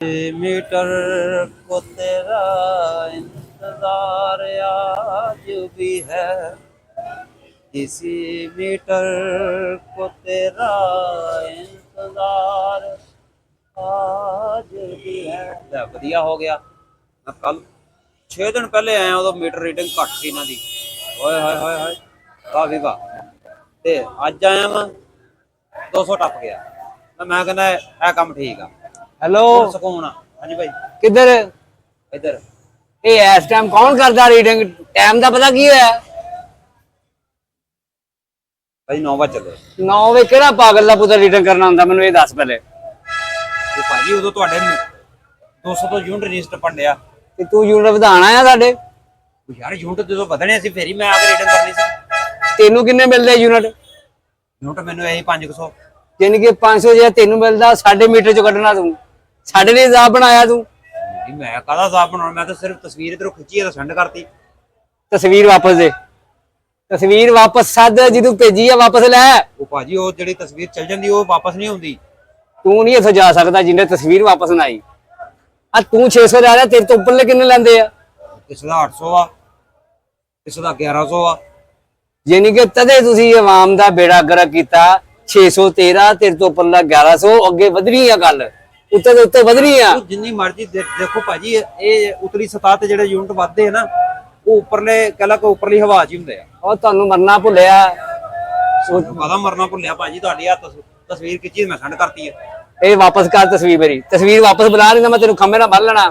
Metre को तेरा इंतजार आज भी है, इसी मीटर को तेरा इंतजार आज भी है। बढ़िया हो गया। मैं कल 6 दिन पहले आया, उदो मीटर रीडिंग घट सी इन्हां दी। होए होए होए होए काफी वाह। ते अज आया मैं 200 टप गया। मैं कहना यह काम ठीक आ। हेलो सुकून आ। हाँ जी भाई किधर इधर ये इस टाइम कौन करता रीडिंग? टाइम का पता की होया? भाई 9 बजे चले 9 वजे केड़ा पागल दा पुत्तर रीडिंग करना हुंदा? मैनूं ये दस पहले। ते भाजी उदों तुहाडे 200 तो यूनिट रजिस्टर पंडिया ते तू यूनिट वधाण आया साडे? यार यूनिट जो बधने सी फिर ही मैं आके रीडिंग करनी सी। तेनू किन्ने मिलदे यूनिट? यूनिट मैनूं यही 500। यानी कि 500 जे तेनू मिलदा, साडे मीटर चों कढना तू। साडे लिए हिसाब बनाया तू। जी मैं काहदा हिसाब बनाउणा? मैं तो सिर्फ तस्वीर इधरों खिच्ची है तो सेंड करती। तस्वीर वापस दे। तस्वीर वापस सद जिदू भेजी है वापस लै। वो भाजी वो जिहड़ी तस्वीर चल जांदी वो वापस नहीं हुंदी। तू नहीं इत्थों जा सकदा जिन्ने तस्वीर वापस ना आई। आ तू 600 लै रहा, तेरे तो उपरले किन्ने लैंदे आ? किसी दा 800 आ, किसी दा 1100 आ। यानी कि तदे तुसी आवाम दा बेड़ा गर्क कीता। 613 तेरे तो उपरला 1100, अगे वधनी आ गल, उत्ते दे उत्ते वधनी आ। जिन्नी मर्जी देखो भाजी ये उतली सतह ते जेहड़े यूनिट वधदे है ना वो उपरले कहला को उपरली हवा च ही हुंदे आ। और तुहानू मरना भुलिया। पता मरना भुलिया भाजी, तुहाडी आ तस्वीर खिच्ची मैं सेंड करती है। ए वापस कर तस्वीर मेरी। तस्वीर वापस बुला रही, मैं तेनू खंबे ना बन लेना।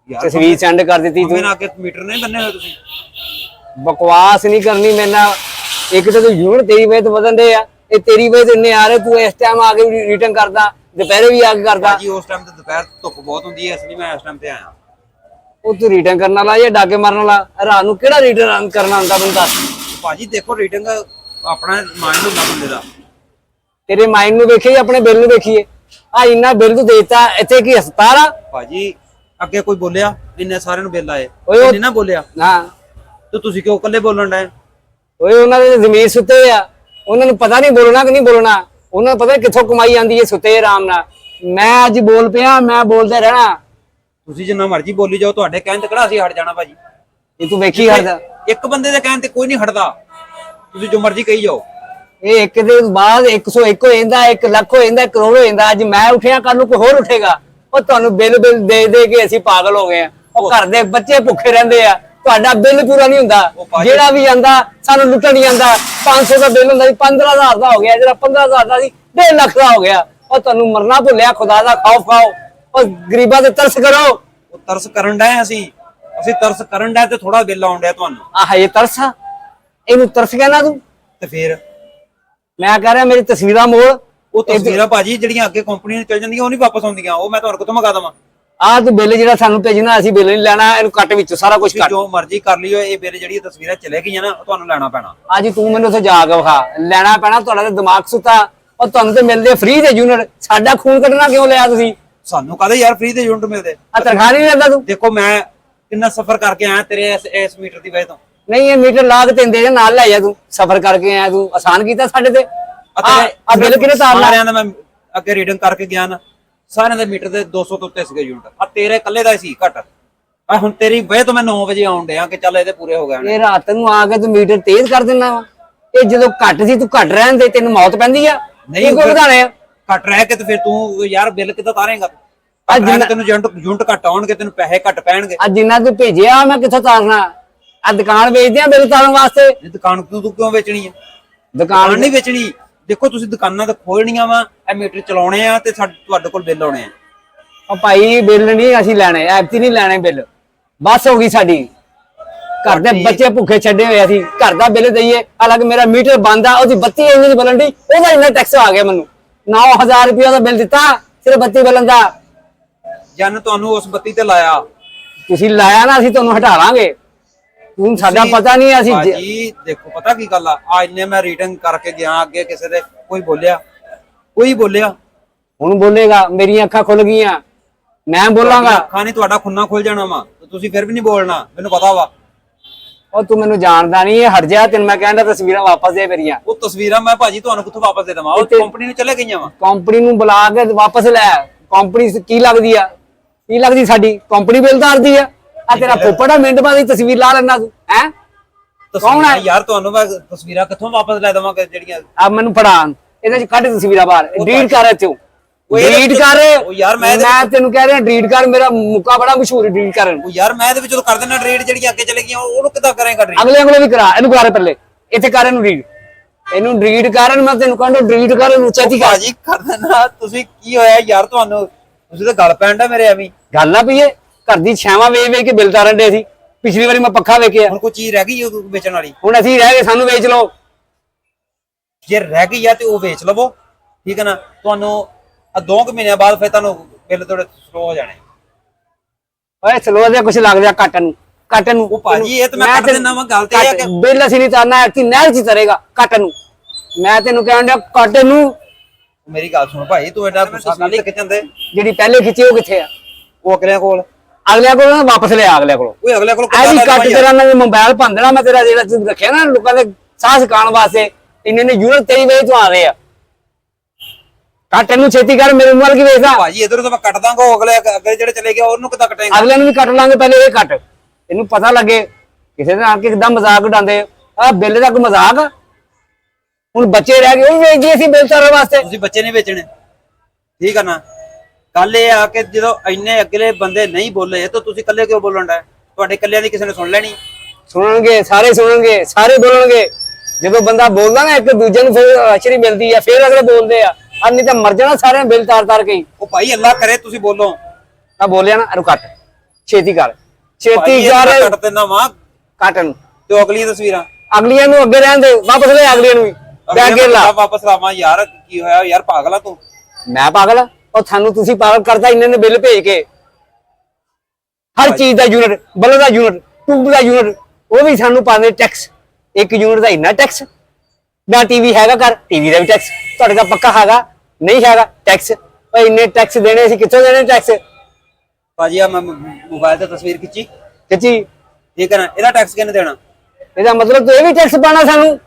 तस्वीर सेंड कर दी तू। आगे मीटर नहीं बनने हुए तुसीं। बकवास नहीं करनी मेरे नाल। एक तो तू यूनिट तेरी वजह तो बदन दे आ, ये तेरी वजह तो इन्ने आ रहे, तू इस टाइम आके रिटर्न करदा, दोपहरे भी आके करदा। जी उस टाइम ते दोपहर धुप बहुत हुंदी है, इसलिए मैं इस टाइम ते आया। ਉਹ ਤੂੰ ਰੀਟਰਨ ਕਰਨ ਵਾਲਾ ਜਾਂ ਡਾਕੇ ਮਾਰਨ ਵਾਲਾ? ਰਾਤ ਨੂੰ ਕਿਹੜਾ ਰੀਟਰਨ ਕਰਨਾ ਹੁੰਦਾ ਮੈਨੂੰ ਦੱਸ। ਭਾਜੀ ਦੇਖੋ ਰੀਡਿੰਗ ਆਪਣਾ ਮਾਈਂਡ ਹੁੰਦਾ ਬੰਦੇ ਦਾ। ਤੇਰੇ ਮਾਈਂਡ ਨੂੰ ਵੇਖੀਏ ਆਪਣੇ ਬਿੱਲ ਨੂੰ ਵੇਖੀਏ? ਆ ਇੰਨਾ ਬਿੱਲ ਤੂੰ ਦੇਤਾ, ਇੱਥੇ ਕੀ ਹਸਪਤਾਲ ਆ? ਭਾਜੀ ਅੱਗੇ ਕੋਈ ਬੋਲਿਆ? ਇੰਨੇ ਸਾਰਿਆਂ ਨੂੰ ਬਿੱਲ ਆਏ, ਓਏ ਨਹੀਂ ਨਾ ਬੋਲਿਆ। ਹਾਂ ਤੇ ਤੁਸੀਂ ਕਿਉਂ ਇਕੱਲੇ ਬੋਲਣ ਡਏ? ਓਏ ਉਹਨਾਂ ਦੇ ਜ਼ਮੀਰ ਸੁੱਤੇ ਆ, ਉਹਨਾਂ ਨੂੰ ਪਤਾ ਨਹੀਂ ਬੋਲਣਾ ਕਿ ਨਹੀਂ ਬੋਲਣਾ। ਉਹਨਾਂ ਨੂੰ ਪਤਾ ਕਿੱਥੋਂ ਕਮਾਈ ਆਂਦੀ ਹੈ, ਸੁੱਤੇ ਆਰਾਮ ਨਾਲ। ਮੈਂ ਅੱਜ ਬੋਲ ਪਿਆ, ਮੈਂ ਬੋਲਦਾ ਰਹਿਣਾ। ਤੁਸੀਂ ਜਿੰਨਾ ਮਰਜ਼ੀ ਬੋਲੀ ਜਾਓ, ਤੁਹਾਡੇ ਕਹਿਣ ਤੇ ਕਿਹੜਾ ਅਸੀਂ ਹਟ ਜਾਣਾ ਭਾਜੀ? ਇਹ ਤੂੰ ਵੇਖੀ ਹਟਦਾ? ਇੱਕ ਬੰਦੇ ਦੇ ਕਹਿਣ ਤੇ ਕੋਈ ਨਹੀਂ ਹਟਦਾ, ਤੁਸੀਂ ਜੋ ਮਰਜ਼ੀ ਕਹੀ ਜਾਓ। ਇਹ ਇੱਕ ਦੇ ਬਾਅਦ 101 ਹੋ ਜਾਂਦਾ, 1 ਲੱਖ ਹੋ ਜਾਂਦਾ, 1 ਕਰੋੜ ਹੋ ਜਾਂਦਾ। ਅੱਜ ਮੈਂ ਉੱਠਿਆ, ਕੱਲ ਨੂੰ ਕੋਈ ਹੋਰ ਉੱਠੇਗਾ। ਉਹ ਤੁਹਾਨੂੰ ਬਿੱਲ ਦੇ ਦੇ ਕੇ ਅਸੀਂ ਪਾਗਲ ਹੋ ਗਏ ਆ। ਉਹ ਘਰ ਦੇ ਬੱਚੇ ਭੁੱਖੇ ਰਹਿੰਦੇ ਆ, ਤੁਹਾਡਾ ਬਿੱਲ ਪੂਰਾ ਨਹੀਂ ਹੁੰਦਾ। ਜਿਹੜਾ ਵੀ ਆਂਦਾ ਸਾਨੂੰ ਲੁੱਟਣ ਨਹੀਂ ਆਂਦਾ। 500 ਦਾ ਬਿੱਲ ਹੁੰਦਾ ਸੀ, 15,000 ਦਾ ਹੋ ਗਿਆ। ਜਿਹੜਾ 15,000 ਦਾ ਸੀ 1.5 ਲੱਖ ਦਾ ਹੋ ਗਿਆ। ਉਹ ਤੁਹਾਨੂੰ ਮਰਨਾ ਭੁੱਲਿਆ। ਖੁਦਾ ਦਾ ਖੌਫ ਖਾਓ, ਉਹ ਗਰੀਬਾਂ ਤੇ ਤਰਸ ਕਰੋ। ਉਹ ਤਰਸ ਕਰਨ ਡਏ ਅਸੀਂ ਤਰਸ ਕਰਨ ਡਏ ਤੇ ਥੋੜਾ ਬਿੱਲ ਆਉਣ ਡਿਆ ਤੁਹਾਨੂੰ। ਆਹ ਇਹ ਤਰਸ ਆ? ਇਹਨੂੰ ਤਰਸ ਕਹਿਣਾ ਤੂੰ? ਤੇ ਫਿਰ ਮੈਂ ਕਹਿ ਰਿਹਾ ਮੇਰੀ ਤਸਵੀਰਾਂ ਮੋੜ। ਉਹ ਤਸਵੀਰਾਂ ਭਾਜੀ ਜਿਹੜੀਆਂ ਅੱਗੇ ਕੰਪਨੀ ਨੂੰ ਚਲ ਜਾਂਦੀਆਂ ਉਹ ਨਹੀਂ ਵਾਪਸ ਆਉਂਦੀਆਂ, ਉਹ ਮੈਂ ਤੁਹਾਨੂੰ ਕਿੱਥੋਂ ਮੰਗਾ ਦੇਵਾਂ? ਆਹ ਤੂੰ ਬਿੱਲ ਜਿਹੜਾ ਸਾਨੂੰ ਭੇਜਣਾ, ਅਸੀਂ ਬਿੱਲ ਨਹੀਂ ਲੈਣਾ। ਇਹਨੂੰ ਕੱਟ ਵਿੱਚੋਂ ਸਾਰਾ ਕੁਝ ਕੱਟ। ਜੋ ਮਰਜ਼ੀ ਕਰ ਲਿਓ, ਇਹ ਬਿੱਲ ਜਿਹੜੀ ਤਸਵੀਰਾਂ ਚਲੇ ਗਈਆਂ ਨਾ ਉਹ ਤੁਹਾਨੂੰ ਲੈਣਾ ਪੈਣਾ। ਅੱਜ ਤੂੰ ਮੈਨੂੰ ਉੱਥੇ ਜਾ ਕੇ ਵਿਖਾ, ਲੈਣਾ ਪੈਣਾ। ਤੁਹਾਡਾ ਤੇ ਦਿਮਾਗ ਸੁੱਤਾ। ਉਹ ਤੁਹਾਨੂੰ ਤੇ ਮਿਲਦੇ ਫ੍ਰੀ ਦੇ ਯੂਨਿਟ, ਸਾਡਾ ਖੂਨ ਕੱਢਣਾ ਕਿਉਂ ਲਿਆ ਤੁਸੀਂ? ਸਾਨੂੰ ਕਾਹਦੇ ਯਾਰ ਫ੍ਰੀ ਦੇ ਯੂਨਿਟ ਮਿਲਦੇ? ਆ ਤਨਖਾਹ ਨਹੀਂ ਲੈਂਦਾ ਤੂੰ? ਦੇਖੋ ਮੈਂ ਕਿੰਨਾ ਸਫ਼ਰ ਕਰਕੇ ਆਇਆ ਤੇਰੇ ਇਸ ਮੀਟਰ ਦੀ ਵਜ੍ਹਾ ਤੋਂ। ਨਹੀਂ ਇਹ ਮੀਟਰ ਲਾ ਕੇ ਦਿੰਦੇ ਜਾਂ ਨਾਲ ਲੈ ਜਾ। ਤੂੰ ਸਫ਼ਰ ਕਰਕੇ ਆਇਆ, ਤੂੰ ਆਸਾਨ ਕੀਤਾ ਸਾਡੇ ਤੇ। ਆ ਬਿੱਲ ਕਿਹਨੇ ਤਾਰਨਾ? ਸਾਰਿਆਂ ਦਾ ਮੈਂ ਅੱਗੇ ਰੀਡਿੰਗ ਕਰਕੇ ਗਿਆ ਨਾ, ਸਾਰਿਆਂ ਦੇ ਮੀਟਰ ਦੇ 200 ਤੋਂ ਉੱਤੇ ਸੀਗੇ ਯੂਨਿਟ। ਆ ਤੇਰੇ ਇਕੱਲੇ ਦਾ ਸੀ ਘੱਟ। ਆ ਹੁਣ ਤੇਰੀ ਵਜ੍ਹਾ ਤੋਂ ਮੈਂ 9 ਵਜੇ ਆਉਣ ਡਿਆ ਕਿ ਚੱਲ ਇਹਦੇ ਪੂਰੇ ਹੋ ਗਏ। ਇਹ ਰਾਤ ਨੂੰ ਆ ਕੇ ਤੂੰ ਮੀਟਰ ਤੇਜ਼ ਕਰ ਦਿੰਦਾ ਵਾ। ਇਹ ਜਦੋਂ ਘੱਟ ਸੀ ਤੂੰ ਘੱਟ ਰਹਿਣ ਦੇ, ਤੈਨੂੰ ਮੌਤ ਪੈਂਦੀ ਆ। ਨਹੀਂ ਕੋਈ ਵਧਾਣੇ ਆ ਘੱਟ ਰਹਿ ਕੇ ਤੇ ਫਿਰ ਤੂੰ ਯਾਰ ਬਿੱਲ ਕਿੱਦਾਂ ਤਾਰੇਂਗਾ? ਤੈਨੂੰ ਯੂਨਿਟ ਘੱਟ ਆਉਣਗੇ, ਤੈਨੂੰ ਪੈਸੇ ਘੱਟ ਪੈਣਗੇ। ਅੱਜ ਜਿੰਨਾ ਤੂੰ ਭੇਜਿਆ ਮੈਂ ਕਿੱਥੋਂ ਤਾਰਨਾ? ਆ ਦੁਕਾਨ ਵੇਚਦੇ ਆ ਬਿੱਲ ਤਾਰਨ ਵਾਸਤੇ। ਇਹ ਦੁਕਾਨ ਤੂੰ ਕਿਉਂ ਵੇਚਣੀ ਹੈ? ਦੁਕਾਨ ਨਹੀਂ ਵੇਚਣੀ। ਦੇਖੋ ਤੁਸੀਂ ਦੁਕਾਨਾਂ ਤਾਂ ਖੋਲਣੀਆਂ ਵਾ, ਇਹ ਮੀਟਰ ਚਲਾਉਣੇ ਆ ਤੇ ਤੁਹਾਡੇ ਕੋਲ ਬਿੱਲ ਆਉਣੇ ਆ। ਉਹ ਭਾਈ ਬਿੱਲ ਨਹੀਂ ਅਸੀਂ ਲੈਣੇ, ਐਪਤੀ ਨਹੀਂ ਲੈਣੇ ਬਿੱਲ। ਬਸ ਹੋ ਗਈ ਸਾਡੀ। ਘਰ ਦੇ ਬੱਚੇ ਭੁੱਖੇ ਛੱਡੇ ਹੋਏ ਅਸੀਂ, ਘਰ ਦਾ ਬਿੱਲ ਦਈਏ। ਹਾਲਾਂਕਿ ਮੇਰਾ ਮੀਟਰ ਬੰਦ ਆ, ਉਹਦੀ ਬੱਤੀ ਇੰਨੀ ਦੀ ਬਲਣ ਦੀ, ਉਹਦਾ ਇੰਨਾ ਟੈਕਸ ਆ ਗਿਆ ਮੈਨੂੰ। 9,000 ਰੁਪਇਆ ਦਾ ਬਿੱਲ ਦਿੱਤਾ ਸਿਰਫ ਬੱਤੀ ਬਲਣ ਦਾ। ਜਨ ਤੁਹਾਨੂੰ ਉਸ ਬੱਤੀ ਤੇ ਲਾਇਆ, ਤੁਸੀਂ ਲਾਇਆ ਨਾ, ਅਸੀਂ ਤੁਹਾਨੂੰ ਹਟਾ ਲਾਂਗੇ। ਤੂੰ ਸਾਡਾ ਪਤਾ ਨਹੀਂ ਅਸੀਂ ਜੀ। ਦੇਖੋ ਪਤਾ ਕੀ ਗੱਲ ਆ, ਇੰਨੇ ਮੈਂ ਰੀਡਿੰਗ ਕਰਕੇ ਗਿਆ, ਅੱਗੇ ਕਿਸੇ ਦੇ ਕੋਈ ਬੋਲਿਆ? ਕੋਈ ਬੋਲਿਆ? ਹੁਣ ਬੋਲੇਗਾ। ਮੇਰੀਆਂ ਅੱਖਾਂ ਖੁੱਲ ਗਈਆਂ, ਮੈਂ ਬੋਲਾਂਗਾ। ਅੱਖਾਂ ਨਹੀਂ, ਤੁਹਾਡਾ ਖੁੰਨਾ ਖੁੱਲ ਜਾਣਾ ਵਾ, ਤੁਸੀਂ ਫਿਰ ਵੀ ਨਹੀਂ ਬੋਲਣਾ, ਮੈਨੂੰ ਪਤਾ ਵਾ। ਉਹ ਤੂੰ ਮੈਨੂੰ ਜਾਣਦਾ ਨਹੀਂ, ਹਟ ਜਾ। ਤੈਨੂੰ ਮੈਂ ਕਹਿੰਦਾ ਤਸਵੀਰਾਂ ਵਾਪਸ ਦੇ ਮੇਰੀਆਂ। ਉਹ ਤਸਵੀਰਾਂ ਮੈਂ ਭਾਜੀ ਤੁਹਾਨੂੰ ਕਿੱਥੋਂ ਵਾਪਸ ਦੇ ਦੇਵਾਂ? ਉਹ ਕੰਪਨੀ ਨੂੰ ਚਲੇ ਗਈਆਂ ਵਾ। ਕੰਪਨੀ ਨੂੰ ਬੁਲਾ ਕੇ ਵਾਪਸ ਲੈ। ਕੰਪਨੀ ਕੀ ਲੱਗਦੀ ਆ? ਕੀ ਲੱਗਦੀ ਸਾਡੀ ਕੰਪਨੀ ਬਿੱਲਦਾਰ ਦੀ ਆ ਤੇਰਾ ਫੁੱਫੜਾ ਮਿੰਟ ਬਾਅਦ ਹੀ ਤਸਵੀਰ ਲਾ ਲੈਣਾ ਤੂੰ ਹੈ ਕੌਣ ਹੈ ਯਾਰ ਤੁਹਾਨੂੰ ਮੈਂ ਤਸਵੀਰਾਂ ਕਿੱਥੋਂ ਵਾਪਸ ਲੈ ਦੇਵਾਂਗਾ ਜਿਹੜੀਆਂ ਆ ਮੈਨੂੰ ਫੜਾ ਇਹਨਾਂ ਚ ਕੱਢ ਤਸਵੀਰਾਂ ਬਾਹਰ ਡਿਲੀਟ ਕਰ ਇੱਥੋਂ ਡਿਲੀਟ ਕਰ ਉਹ ਯਾਰ ਮੈਂ ਤੈਨੂੰ ਕਹਿ ਰਿਹਾ ਡਿਲੀਟ ਕਰ ਮੇਰਾ ਮੁੱਕਾ ਬੜਾ ਮਸ਼ਹੂਰ ਡਿਲੀਟ ਕਰਨ ਉਹ ਯਾਰ ਮੈਂ ਇਹਦੇ ਵਿੱਚ ਕਰ ਦੇਣਾ ਡਿਲੀਟ ਜਿਹੜੀਆਂ ਅੱਗੇ ਚਲੇ ਗਈਆਂ ਉਹਨੂੰ ਕਿੱਦਾਂ ਕਰੇਗਾ ਡਿਲੀਟ ਅਗਲੇ ਵੀ ਕਰਾ ਇਹਨੂੰ ਕਰਾ ਪਹਿਲੇ ਇੱਥੇ ਕਰ ਇਹਨੂੰ ਰੀਡ ਇਹਨੂੰ ਡਿਲੀਟ ਕਰਨ ਮੈਂ ਤੈਨੂੰ ਕਹਿੰਦਾ ਡਿਲੀਟ ਕਰ ਇਹਨੂੰ ਚੈਤੀ ਕਰ ਭਾਜੀ ਕਰ ਦੇਣਾ ਤੁਸੀਂ ਕੀ ਹੋਇਆ ਯਾਰ ਤੁਹਾਨੂੰ ਤੁਸੀਂ ਤਾਂ ਗੱਲ ਪੈਣ ਦਾ ਮੇਰੇ ਐਵੇਂ ਗੱਲ ਨਾ ਪਈਏ ਘਰ ਦੀ ਛਾਵਾਂ ਵੇਚ ਵੇਚ ਕੇ ਬਿੱਲ ਤਾਰਨ ਦੇ ਸੀ ਪਿਛਲੀ ਵਾਰੀ ਮੈਂ ਪੱਖਾ ਵੇਖਿਆ ਹੁਣ ਕੋਈ ਚੀਜ਼ ਰਹਿ ਗਈ ਵੇਚਣ ਵਾਲੀ ਹੁਣ ਅਸੀਂ ਰਹਿ ਗਏ ਸਾਨੂੰ ਵੇਚ ਲਓ ਜੇ ਰਹਿ ਗਈ ਆ ਤੇ ਉਹ ਵੇਚ ਲਵੋ ਠੀਕ ਹੈ ਨਾ ਤੁਹਾਨੂੰ 2 ਮਹੀਨਿਆਂ ਬਾਅਦ ਫਿਰ ਤੁਹਾਨੂੰ ਬਿੱਲ ਥੋੜੇ ਸਲੋ ਹੋ ਜਾਣੇ ਓਏ ਸਲੋ ਦੇ ਕੁਝ ਲੱਗ ਜਾ ਕੱਟ ਨੂੰ ਉਹ ਭਾਜੀ ਇਹ ਤਾਂ ਮੈਂ ਕੱਟ ਦਿੰਦਾ ਵਾਂ ਗੱਲ ਤੇ ਇਹ ਆ ਕਿ ਬਿੱਲ ਅਸੀਂ ਨਹੀਂ ਤਾਰਨਾ ਐਕਟੀ ਨਹਿਰ ਚ ਤਰੇਗਾ ਕੱਟ ਨੂੰ ਮੈਂ ਤੈਨੂੰ ਕਹਿਣ ਡਿਆ ਕੱਟ ਨੂੰ ਮੇਰੀ ਗੱਲ ਸੁਣ ਭਾਈ ਤੂੰ ਐਡਾ ਗੁੱਸਾ ਨਾਲ ਹੀ ਖਿੱਚਣ ਦੇ ਜਿਹੜੀ ਪਹਿਲੇ ਖਿੱਚੀ ਉਹ ਕਿੱਥੇ ਆ ਉਹ ਅਗਲਿਆਂ ਕੋਲ ਅਗਲਿਆਂ ਕੋਲ ਨਾ ਵਾਪਸ ਲਿਆ ਅਗਲਿਆਂ ਕੋਲ ਓਏ ਅਗਲੇ ਕੋਲ ਐ ਵੀ ਕੱਟ ਤੇਰਾ ਨਾ ਮੋਬਾਈਲ ਭੰਦਣਾ ਮੈਂ ਤੇਰਾ ਜਿਹੜਾ ਤੂੰ ਰੱਖਿਆ ਨਾ ਲੋਕਾਂ ਦੇ ਸਾਹ ਸਿਕਾਉਣ ਵਾਸਤੇ ਇੰਨੇ ਨੇ ਯੂਨਿਟ ਤੇਰੀ ਵੇਚ ਤੋਂ ਆ ਰਹੇ ਆ ਕੱਟ ਨੂੰ ਛੇਤੀ ਕਰ ਮੇਰੇ ਮੂੰਹ ਵੱਲ ਕੀ ਵੇਖਦਾ ਭਾਜੀ ਇਧਰੋਂ ਤਾਂ ਮੈਂ ਕੱਟ ਦਾਂਗਾ ਉਹ ਅਗਲੇ ਅੱਗੇ ਜਿਹੜੇ ਚਲੇ ਗਏ ਉਹਨੂੰ ਕਿੱਦਾਂ ਕਟੇਗਾ ਅਗਲੇ ਨੂੰ ਵੀ ਕੱਟ ਲਾਂਗੇ ਪਹਿਲੇ ਇਹ ਕੱਟ ਇਹਨੂੰ ਪਤਾ ਲੱਗੇ ਕਿਸੇ ਦੇ ਨਾਲ ਕਿਦਾਂ ਮਜ਼ਾਕ ਉਡਾਉਂਦੇ ਆ ਬਿੱਲ ਦਾ ਕੋਈ ਮਜ਼ਾਕ ਆ? ਹੁਣ ਬੱਚੇ ਰਹਿ ਗਏ ਉਹ ਵੀ ਵੇਚਦੇ ਅਸੀਂ ਬਿੱਲ ਤਾਰਨ ਵਾਸਤੇ ਤੁਸੀਂ ਬੱਚੇ ਨਹੀਂ ਵੇਚਣੇ ਠੀਕ ਆ ਨਾ ਗੱਲ ਇਹ ਆ ਕਿ ਜਦੋਂ ਇੰਨੇ ਅਗਲੇ ਬੰਦੇ ਨਹੀਂ ਬੋਲੇ ਤਾਂ ਤੁਸੀਂ ਇਕੱਲੇ ਕਿਉਂ ਬੋਲਣ ਦਾ ਤੁਹਾਡੇ ਇਕੱਲਿਆਂ ਦੀ ਕਿਸੇ ਨੇ ਸੁਣ ਲੈਣੀ ਸੁਣਨਗੇ ਸਾਰੇ ਬੋਲਣਗੇ ਜਦੋਂ ਬੰਦਾ ਬੋਲਦਾ ਨਾ ਇੱਕ ਦੂਜੇ ਨੂੰ ਫਿਰ ਅਸ਼ਰੀ ਮਿਲਦੀ ਆ ਫਿਰ ਅਗਲੇ ਬੋਲਦੇ ਆ ਆ ਨਹੀਂ ਤਾਂ ਮਰ ਜਾਣਾ ਸਾਰਿਆਂ ਬਿੱਲ ਤਾਰ ਕੇ ਉਹ ਭਾਈ ਅੱਲਾ ਕਰੇ ਤੁਸੀਂ ਬੋਲੋ ਆ ਬੋਲਿਆ ਨਾ ਇਹਨੂੰ ਕੱਟ ਛੇਤੀ ਕਰ ਕੱਟ ਦਿੰਦਾ ਵਾਂ ਕੱਟ ਨੂੰ ਤੇ ਅਗਲੀ ਤਸਵੀਰਾਂ ਅਗਲੀਆਂ ਨੂੰ ਅੱਗੇ ਰਹਿਣ ਦੇ ਵਾਪਸ ਲੈ ਅਗਲੀਆਂ ਨੂੰ ਵੀ ਬੈਗ ਕੇ ਲਾ ਵਾਪਸ ਲਾਵਾਂ ਯਾਰ ਕੀ ਹੋਇਆ ਯਾਰ ਪਾਗਲਾ ਤੂੰ ਮੈਂ ਪਾਗਲ ਉਹ ਤੁਹਾਨੂੰ ਤੁਸੀਂ ਪਾਗਲ ਕਰਦਾ ਇੰਨੇ ਨੇ ਬਿੱਲ ਭੇਜ ਕੇ ਹਰ ਚੀਜ਼ ਦਾ ਯੂਨਿਟ ਬਲਬ ਦਾ ਯੂਨਿਟ ਟਿਊਬ ਦਾ ਯੂਨਿਟ ਉਹ ਵੀ ਸਾਨੂੰ ਪਾਉਂਦੇ ਟੈਕਸ ਇੱਕ ਯੂਨਿਟ ਦਾ ਇੰਨਾ ਟੈਕਸ ਨਾ ਟੀਵੀ ਹੈਗਾ ਕਰ ਟੀਵੀ ਦਾ ਵੀ ਟੈਕਸ ਤੁਹਾਡੇ ਦਾ ਪੱਕਾ ਹੈਗਾ ਨਹੀਂ ਹੈਗਾ ਟੈਕਸ ਉਹ ਇੰਨੇ ਟੈਕਸ ਦੇਣੇ ਅਸੀਂ ਕਿੱਥੋਂ ਦੇਣੇ ਟੈਕਸ ਭਾਜੀ ਆ ਮੈਂ ਮੋਬਾਈਲ ਤੇ ਤਸਵੀਰ ਖਿੱਚੀ ਠੀਕ ਹੈ ਨਾ ਇਹਦਾ ਟੈਕਸ ਕਿਹਨੇ ਦੇਣਾ ਇਹਦਾ ਮਤਲਬ ਤੂੰ ਇਹ ਵੀ ਟੈਕਸ ਪਾਣਾ ਸਾਨੂੰ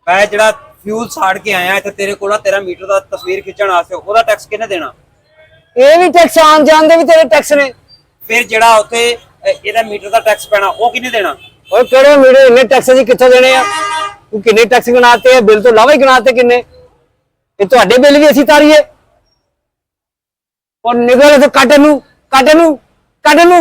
ਮੈਂ ਜਿਹੜਾ ਫਿਊਲ ਸਾੜ ਕੇ ਆਇਆ ਇੱਥੇ ਤੇਰੇ ਕੋਲ ਤੇਰਾ ਮੀਟਰ ਦਾ ਤਸਵੀਰ ਖਿੱਚਣ ਵਾਸਤੇ ਉਹਦਾ ਟੈਕਸ ਕਿਹਨੇ ਦੇਣਾ ਇਹ ਵੀ ਟੈਕਸ ਆਣ ਜਾਣ ਦੇ ਵੀ ਤੇਰੇ ਟੈਕਸ ਨੇ ਫਿਰ ਜਿਹੜਾ ਉੱਥੇ ਇਹਦਾ ਮੀਟਰ ਦਾ ਟੈਕਸ ਪੈਣਾ ਉਹ ਕਿਹਨੇ ਦੇਣਾ ਓਏ ਕਿਹੜੇ ਮੀਟਰ ਇੰਨੇ ਟੈਕਸ ਅਸੀਂ ਕਿੱਥੋਂ ਦੇਣੇ ਆ ਤੂੰ ਕਿੰਨੇ ਟੈਕਸ ਗਣਾਤੇ ਆ ਬਿੱਲ ਤੋਂ ਇਲਾਵਾ ਹੀ ਗਣਾਤੇ ਕਿੰਨੇ ਇਹ ਤੁਹਾਡੇ ਬਿੱਲ ਵੀ ਅਸੀਂ ਤਾਰੀਏ ਔਰ ਨਿਕਲ ਤੇ ਕੱਟ ਨੂੰ